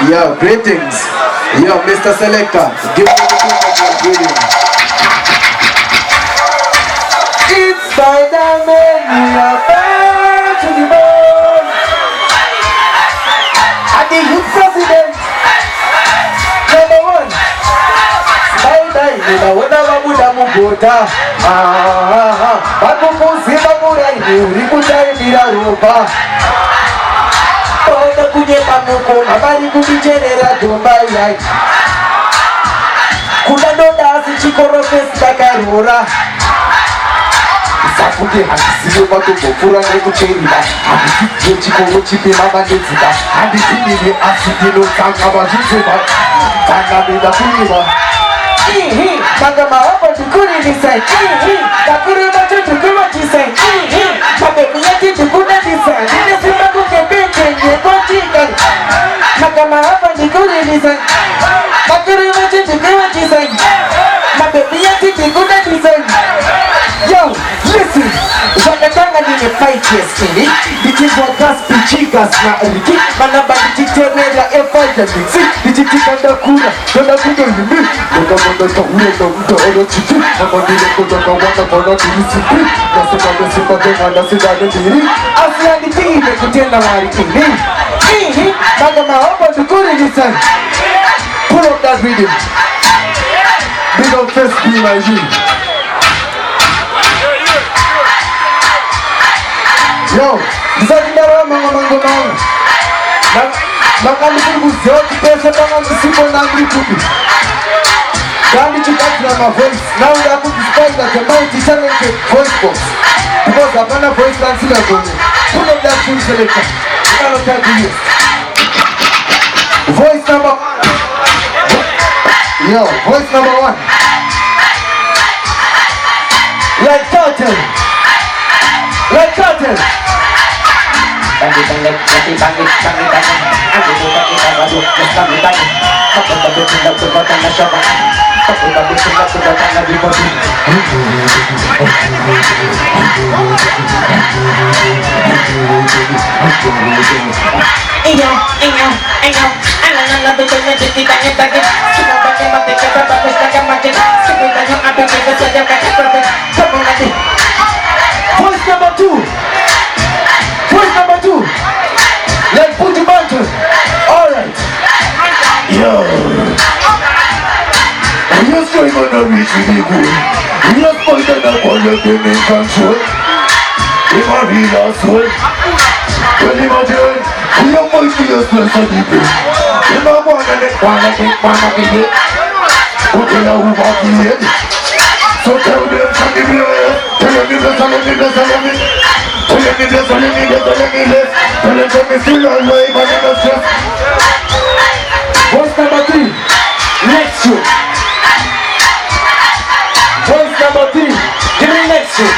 Yo, greetings. Yo, Mr. Selector. Give me the greetings. It's Spiderman. We are back to the bone. And the youth president. Number one. Spider. Whatever Buddha Mugota. Bakupuzima Murai. Rikutai Miraruba. Toda kunyema muko habari kubicherera Dubai kuna ndoda sichikoro festa karura safuke hakisiyo bato bofura nekucherira hakisiyo chikoro chipe mabandedzika handisinire asidino sanga bazvizuva kana beda kuiva Manga maopo tukuri nisai Kakuri macho tukuri nisai Mabeku yaki tukuna nisai Nine simba kukebeke Nyeko chikari Manga maopo tukuri nisai Kakuri macho tukuri nisai Mabeku yaki tukuna nisai Yo, listen Wakatanga nime fight yesterday Dichizwa gaspi chigas na riki Manaba dichiterera e-fight and mixi Dichitikanda kura Dona kundo yumi Loka manda kahura na mta ora chichi Mama nile koda kawana kona kirisipi Nasema nasipa tenga nasida nendiri Asiandi tiime kutenda wari ini Maga maopa tukuri nisan Pull up that video Big up first be my G Yo, Zandara mango Nakamukuru kuzoti pesa kama msipo na mlipupi Gandhi chikati na my voice Now we are putting Spider the multi-talented voice box Because I've got a voice dancer for me Pull up that full selector You cannot tell to you Voice number Yo, voice number one Like curtain Like curtain Voice number two. Voice number two. Let's put the button. Alright. Yo. We are still gonna reach the goal. We are fighting that one that they make control. We are real asshole. Well, imagine. We are fighting a special people. We are wanna get it. Put in a hoop of the head. So tell them something below. Tell them this, tell them this, tell them this. Tell them this, tell them this, tell them this. Tell them something still alive and in the stress. Voice number three. Next show. Voice number three. Give me next show.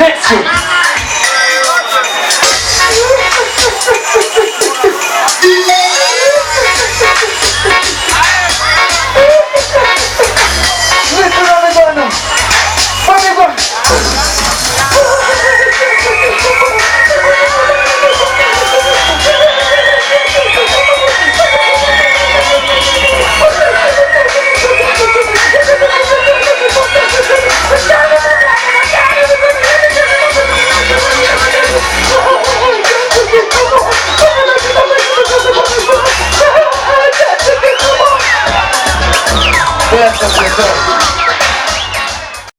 Next show. Yes,